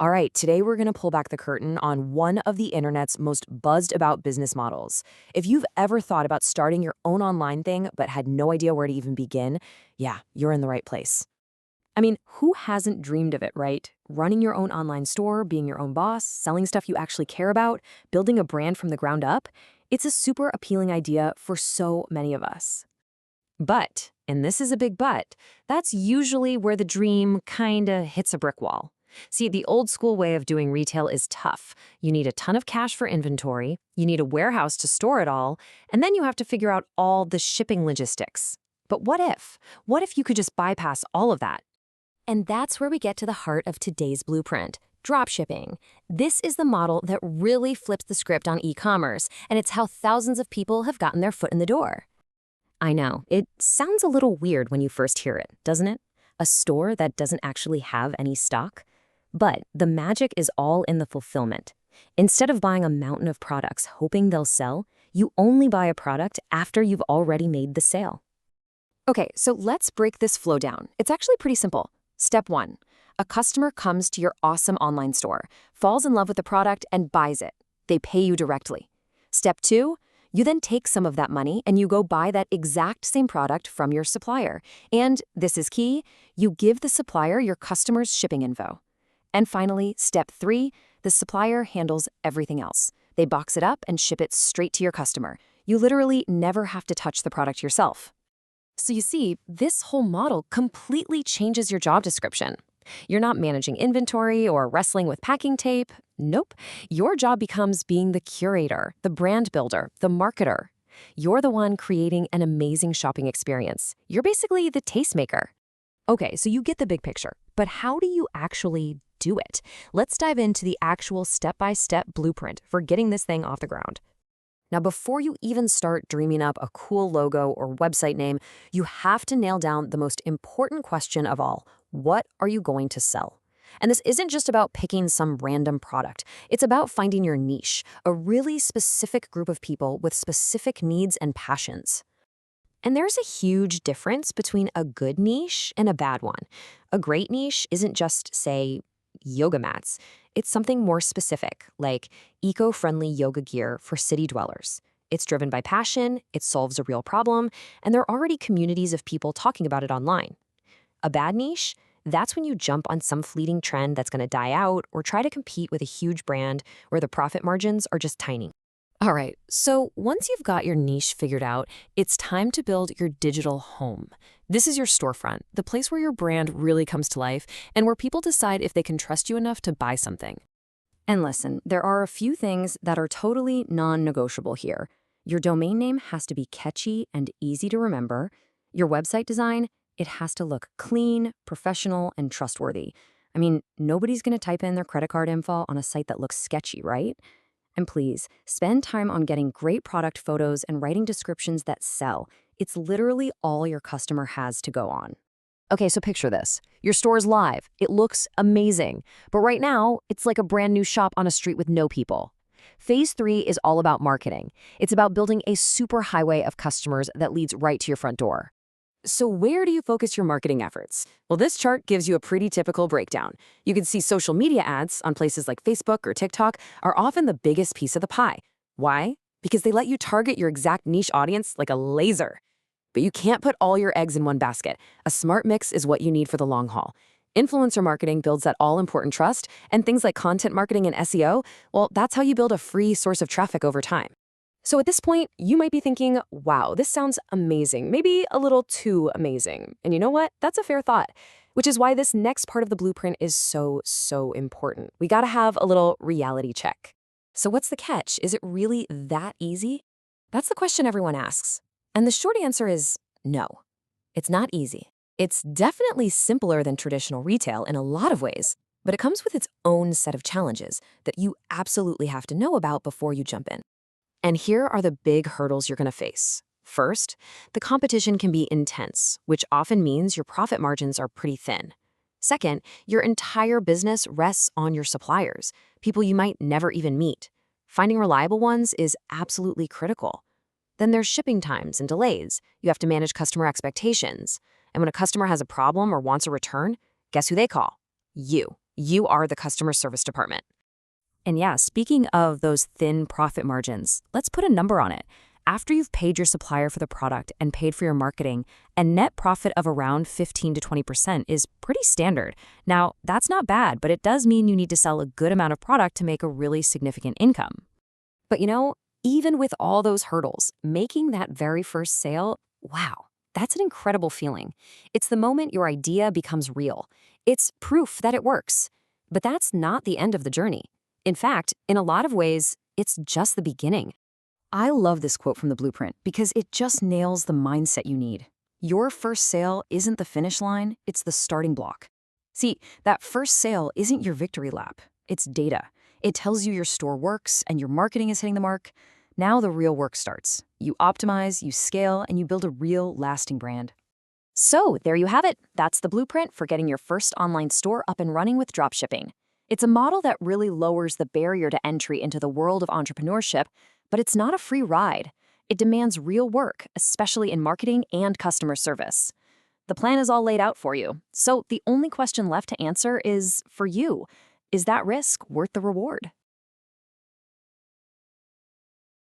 All right, today we're going to pull back the curtain on one of the internet's most buzzed about business models. If you've ever thought about starting your own online thing but had no idea where to even begin, yeah, you're in the right place. I mean, who hasn't dreamed of it, right? Running your own online store, being your own boss, selling stuff you actually care about, building a brand from the ground up. It's a super appealing idea for so many of us. But, and this is a big but, that's usually where the dream kinda hits a brick wall. See, the old school way of doing retail is tough. You need a ton of cash for inventory, you need a warehouse to store it all, and then you have to figure out all the shipping logistics. But what if? What if you could just bypass all of that? And that's where we get to the heart of today's blueprint, dropshipping. This is the model that really flips the script on e-commerce, and it's how thousands of people have gotten their foot in the door. I know, it sounds a little weird when you first hear it, doesn't it? A store that doesn't actually have any stock? But the magic is all in the fulfillment. Instead of buying a mountain of products hoping they'll sell, you only buy a product after you've already made the sale. Okay, so let's break this flow down. It's actually pretty simple. Step 1. A customer comes to your awesome online store, falls in love with the product, and buys it. They pay you directly. Step 2. You then take some of that money and you go buy that exact same product from your supplier. And, this is key, you give the supplier your customer's shipping info. And finally, step 3, the supplier handles everything else. They box it up and ship it straight to your customer. You literally never have to touch the product yourself. So you see, this whole model completely changes your job description. You're not managing inventory or wrestling with packing tape. Nope. Your job becomes being the curator, the brand builder, the marketer. You're the one creating an amazing shopping experience. You're basically the tastemaker. Okay, so you get the big picture, but how do you actually do it? Let's dive into the actual step-by-step blueprint for getting this thing off the ground. Now, before you even start dreaming up a cool logo or website name, you have to nail down the most important question of all. What are you going to sell? And this isn't just about picking some random product. It's about finding your niche, a really specific group of people with specific needs and passions. And there's a huge difference between a good niche and a bad one. A great niche isn't just, say, yoga mats. It's something more specific, like eco-friendly yoga gear for city dwellers. It's driven by passion, it solves a real problem, and there are already communities of people talking about it online. A bad niche? That's when you jump on some fleeting trend that's going to die out or try to compete with a huge brand where the profit margins are just tiny. All right, so once you've got your niche figured out, it's time to build your digital home. This is your storefront, the place where your brand really comes to life and where people decide if they can trust you enough to buy something. And listen, there are a few things that are totally non-negotiable here. Your domain name has to be catchy and easy to remember. Your website design, it has to look clean, professional, and trustworthy. I mean, nobody's going to type in their credit card info on a site that looks sketchy, right? And please, spend time on getting great product photos and writing descriptions that sell. It's literally all your customer has to go on. Okay, so picture this. Your store is live. It looks amazing. But right now, it's like a brand new shop on a street with no people. Phase 3 is all about marketing. It's about building a super highway of customers that leads right to your front door. So where do you focus your marketing efforts? Well, this chart gives you a pretty typical breakdown. You can see social media ads on places like Facebook or TikTok are often the biggest piece of the pie. Why? Because they let you target your exact niche audience like a laser. But you can't put all your eggs in one basket. A smart mix is what you need for the long haul. Influencer marketing builds that all-important trust, and things like content marketing and SEO, well, that's how you build a free source of traffic over time. So at this point, you might be thinking, wow, this sounds amazing, maybe a little too amazing. And you know what? That's a fair thought, which is why this next part of the blueprint is so important. We gotta have a little reality check. So what's the catch? Is it really that easy? That's the question everyone asks. And the short answer is no. It's not easy. It's definitely simpler than traditional retail in a lot of ways, but it comes with its own set of challenges that you absolutely have to know about before you jump in. And here are the big hurdles you're going to face. First, the competition can be intense, which often means your profit margins are pretty thin. Second, your entire business rests on your suppliers, people you might never even meet. Finding reliable ones is absolutely critical. Then there's shipping times and delays. You have to manage customer expectations. And when a customer has a problem or wants a return, guess who they call? You. You are the customer service department. And yeah, speaking of those thin profit margins, let's put a number on it. After you've paid your supplier for the product and paid for your marketing, a net profit of around 15 to 20% is pretty standard. Now, that's not bad, but it does mean you need to sell a good amount of product to make a really significant income. But even with all those hurdles, making that very first sale, wow, that's an incredible feeling. It's the moment your idea becomes real. It's proof that it works. But that's not the end of the journey. In fact, in a lot of ways, it's just the beginning. I love this quote from the Blueprint because it just nails the mindset you need. Your first sale isn't the finish line, it's the starting block. See, that first sale isn't your victory lap, it's data. It tells you your store works and your marketing is hitting the mark. Now the real work starts. You optimize, you scale, and you build a real, lasting brand. So there you have it. That's the blueprint for getting your first online store up and running with dropshipping. It's a model that really lowers the barrier to entry into the world of entrepreneurship, but it's not a free ride. It demands real work, especially in marketing and customer service. The plan is all laid out for you, so the only question left to answer is, for you, is that risk worth the reward?